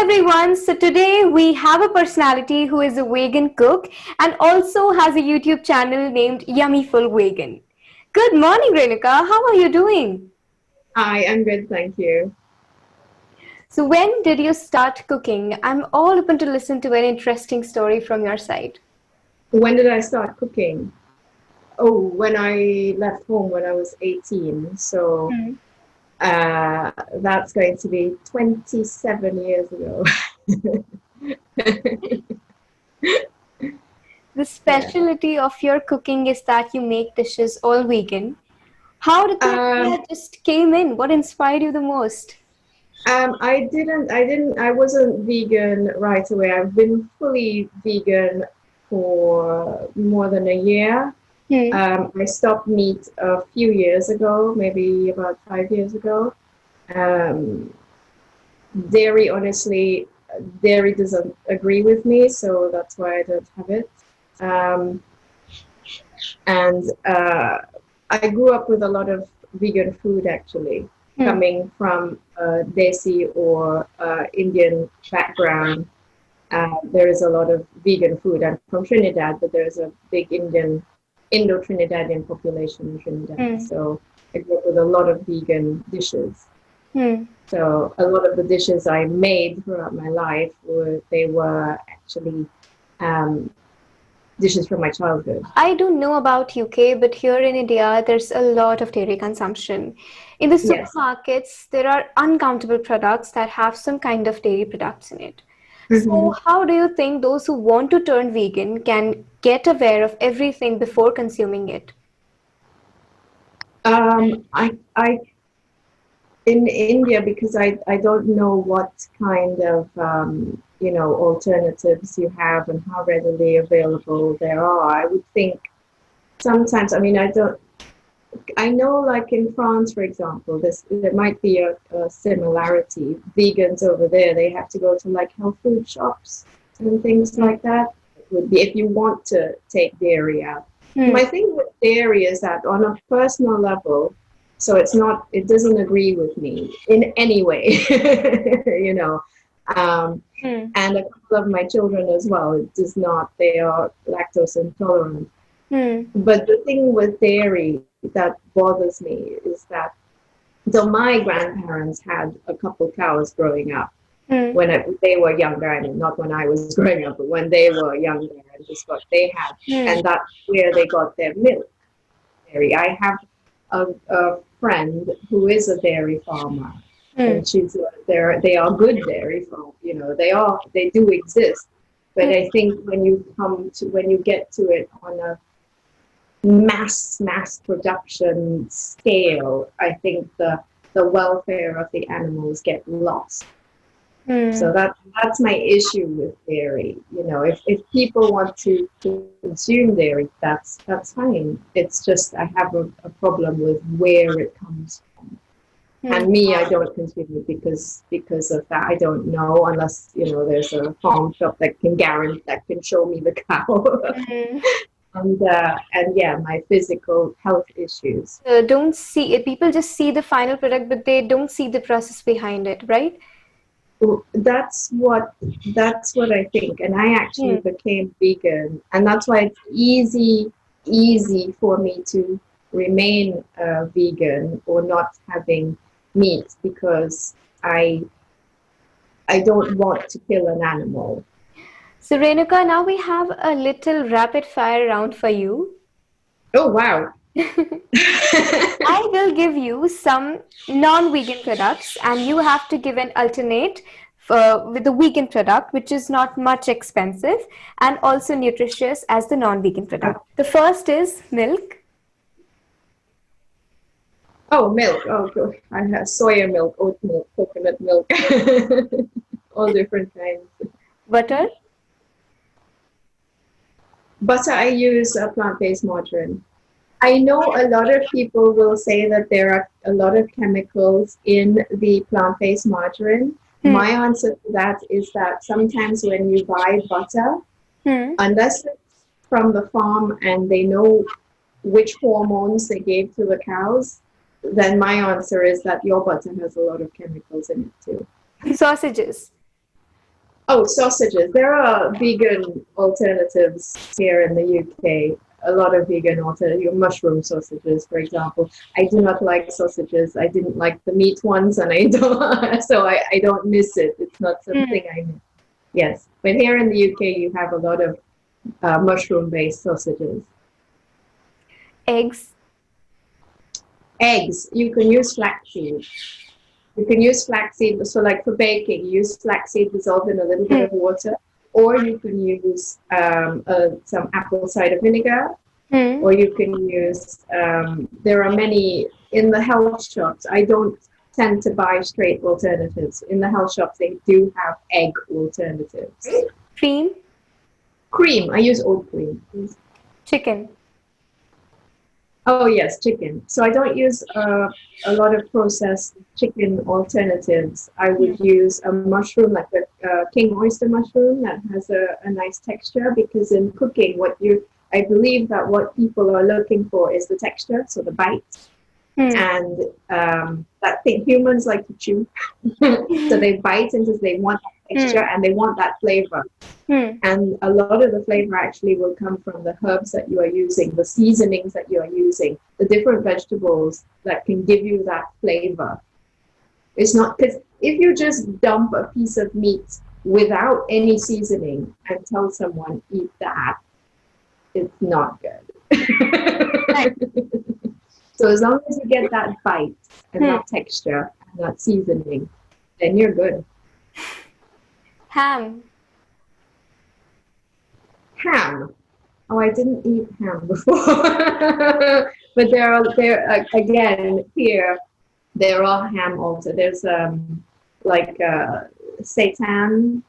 everyone. So today we have a personality who is a vegan cook and also has a YouTube channel named Yummiful Vegan. Good morning, Renuka. How are you doing? Hi, I'm good, thank you. So when did you start cooking? I'm all open to listen to an interesting story from your side. When did I start cooking? Oh, when I left home when I was 18. So Hmm. that's going to be 27 years ago. The Yeah. specialty of your cooking is that you make dishes all vegan. How did the Um, idea just came in? What inspired you the most? I wasn't vegan right away. I've been fully vegan for more than a year. Hmm. I stopped meat a few years ago, maybe about 5 years ago. Um, Dairy, honestly, dairy doesn't agree with me, so that's why I don't have it. Um, and I grew up with a lot of vegan food actually, Hmm. coming from a Desi or Indian background. There is a lot of vegan food. I'm from Trinidad, but there's a big Indo-Trinidadian population in Trinidad. Hmm. So I grew up with a lot of vegan dishes. Hmm. So a lot of the dishes I made throughout my life were actually um, dishes from my childhood. I don't know about UK, but here in India, there's a lot of dairy consumption. In the Yes. supermarkets, there are uncountable products that have some kind of dairy products in it. So, hmm how do you think those who want to turn vegan can get aware of everything before consuming it? I in India, because I don't know what kind of alternatives you have and how readily available there are. I would think sometimes. I mean, I know, like in France, for example, there might be a similarity. Vegans over there, they have to go to like health food shops and things Hmm. like that. It would be if you want to take dairy out. Hmm. My thing with dairy is that on a personal level, so it doesn't agree with me in any way, you know. Um, Hmm. and a couple of my children as well, it does not, they are lactose intolerant. Hmm. But the thing with dairy that bothers me is that so my grandparents had a couple cows growing up Hmm. they were younger. I mean, not when I was growing up, but when they were younger, and just what they had, Hmm. and that's where they got their milk. Dairy. I have a friend who is a dairy farmer, Hmm. and they are good dairy farm. They do exist, but Hmm. I think when you get to it on a mass production scale, I think the welfare of the animals get lost. Hmm. So that's my issue with dairy. If people want to consume dairy, that's fine. It's just I have a problem with where it comes from. Hmm. And me, I don't consume it because of that. I don't know unless there's a farm shop that can show me the cow. Hmm. And yeah, my physical health issues. Don't see it. People just see the final product, but they don't see the process behind it, right? That's what that's what I think. And I actually Hmm. became vegan, and that's why it's easy for me to remain vegan or not having meat because I I don't want to kill an animal. So, Renuka, now we have a little rapid fire round for you. Oh wow. I will give you some non-vegan products, and you have to give an alternate with the vegan product, which is not much expensive and also nutritious as the non-vegan product. The first is milk, Oh, milk. Oh, good. I have soya milk, oat milk, coconut milk, all different kinds. butter, Butter, I use a plant-based margarine. I know a lot of people will say that there are a lot of chemicals in the plant-based margarine. hmm, My answer to that is that sometimes when you buy butter, hmm. unless it's from the farm and they know which hormones they gave to the cows, then my answer is that your butter has a lot of chemicals in it too. Sausages. Oh, sausages. There are vegan alternatives here in the UK. A lot of vegan alternatives, mushroom sausages, for example. I do not like sausages. I didn't like the meat ones, and I don't, so I don't miss it. It's not Hmm. something I miss. Yes, but here in the UK, you have a lot of mushroom-based sausages. Eggs. Eggs, you can use flaxseed. You can use flaxseed, so like for baking, use flaxseed dissolved in a little bit Hmm. of water, or you can use some apple cider vinegar, Hmm. or you can use, there are many in the health shops. I don't tend to buy straight alternatives. In the health shops, they do have egg alternatives. Cream. Cream, I use oat cream. Chicken. Oh yes, chicken. So I don't use a lot of processed chicken alternatives. I Hmm. would use a mushroom like the king oyster mushroom that has a nice texture, because in cooking, I believe that what people are looking for is the texture, so the bite, Hmm. and that thing humans like to chew, so they bite into, they want that texture Hmm. and they want that flavor. Hmm. And a lot of the flavor actually will come from the herbs that you are using, the seasonings that you are using, the different vegetables that can give you that flavor. It's not, because if you just dump a piece of meat without any seasoning and tell someone eat that, it's not good. Right. So as long as you get that bite and Hmm. that texture and that seasoning, then you're good. Ham. Ham. Oh, I didn't eat ham before. But again here there are ham also. There's like seitan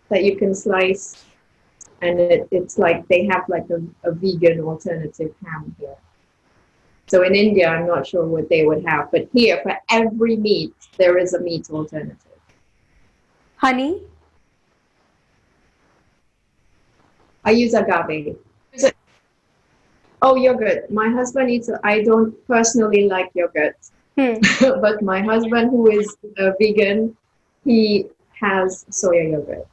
that you can slice, and it's like they have like a vegan alternative ham here. So in India, I'm not sure what they would have, but here for every meat there is a meat alternative. Honey. I use agave. Oh, yogurt. My husband eats. I don't personally like yogurt. Hmm. But my husband, who is a vegan, he has soya yogurt.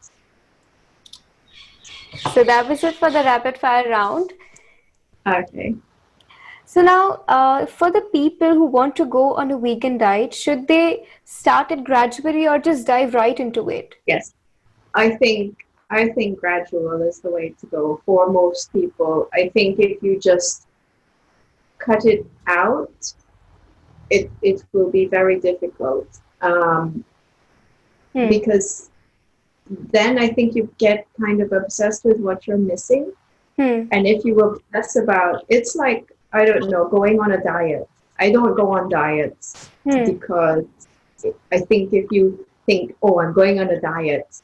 So that was it for the rapid fire round. Okay. So now, for the people who want to go on a vegan diet, should they start it gradually or just dive right into it? Yes. I think gradual is the way to go for most people. I think if you just cut it out, it will be very difficult. Hmm. Because then I think you get kind of obsessed with what you're missing. Hmm. And if you obsess about, it's like, I don't know, going on a diet. I don't go on diets Hmm. because I think if you think, oh, I'm going on a diet,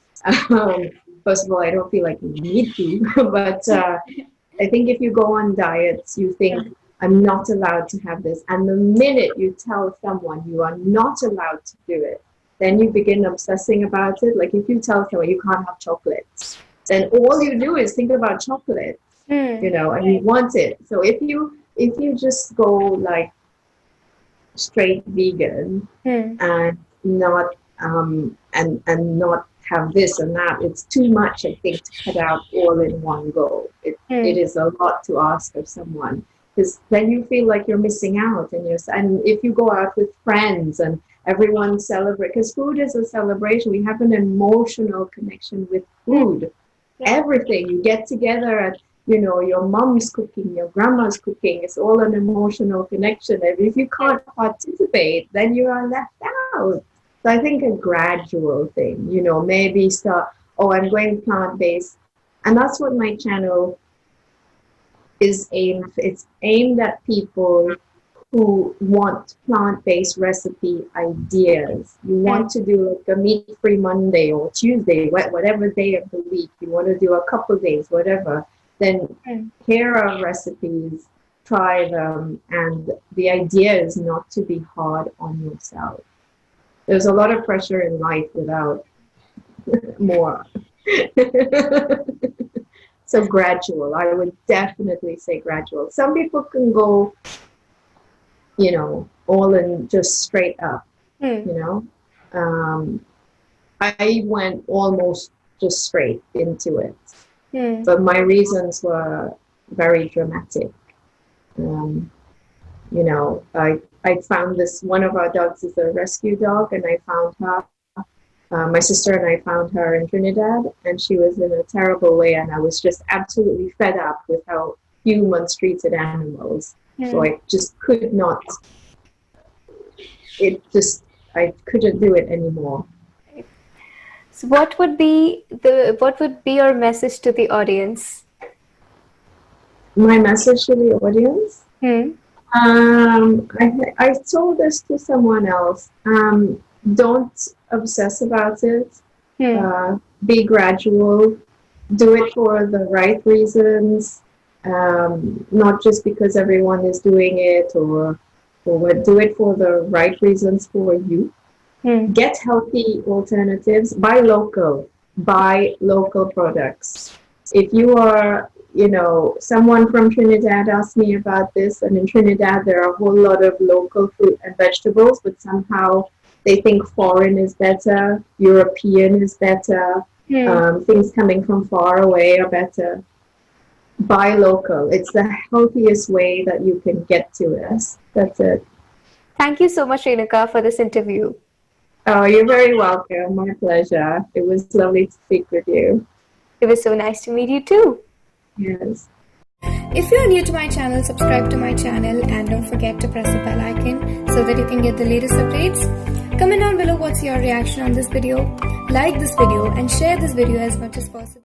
um, first of all, I don't feel like you need to, but I think if you go on diets, you think, I'm not allowed to have this. And the minute you tell someone you are not allowed to do it, then you begin obsessing about it. Like if you tell someone you can't have chocolates, then all you do is think about chocolate, Hmm. and you want it. So if you just go like straight vegan Hmm. and not and not have this and that, it's too much, I think, to cut out all in one go. It Hmm. is a lot to ask of someone, because then you feel like you're missing out, and if you go out with friends and everyone celebrate, because food is a celebration. We have an emotional connection with Hmm. food. Yeah. Everything you get together at, your mom's cooking, your grandma's cooking, it's all an emotional connection. And if you can't participate, then you are left out. So I think a gradual thing, maybe start, oh, I'm going plant-based. And that's what my channel is aimed. It's aimed at people who want plant-based recipe ideas. You want to do like a meat-free Monday or Tuesday, whatever day of the week. You want to do a couple days, whatever. Then here are recipes, try them. And the idea is not to be hard on yourself. There's a lot of pressure in life without more. So gradual. I would definitely say gradual. Some people can go, all in just straight up, Hmm. I went almost just straight into it. Hmm. But my reasons were very dramatic. You know, I found this, one of our dogs is a rescue dog, and I found her, my sister and I found her in Trinidad, and she was in a terrible way, and I was just absolutely fed up with how humans treated animals. So I just could not, I couldn't do it anymore. So what would be your message to the audience? My message to the audience? I told this to someone else. Don't obsess about it. Be gradual. Do it for the right reasons. Not just because everyone is doing it, or do it for the right reasons for you. Get healthy alternatives. Buy local products. If you are, you know, someone from Trinidad asked me about this, and in Trinidad there are a whole lot of local fruit and vegetables, but somehow they think foreign is better, European is better, things coming from far away are better. Buy local. It's the healthiest way that you can get to us. That's it. Thank you so much, Renuka, for this interview. Oh, you're very welcome. My pleasure. It was lovely to speak with you. It was so nice to meet you too. Yes. If you are new to my channel, subscribe to my channel and don't forget to press the bell icon so that you can get the latest updates. Comment down below what's your reaction on this video. Like this video and share this video as much as possible.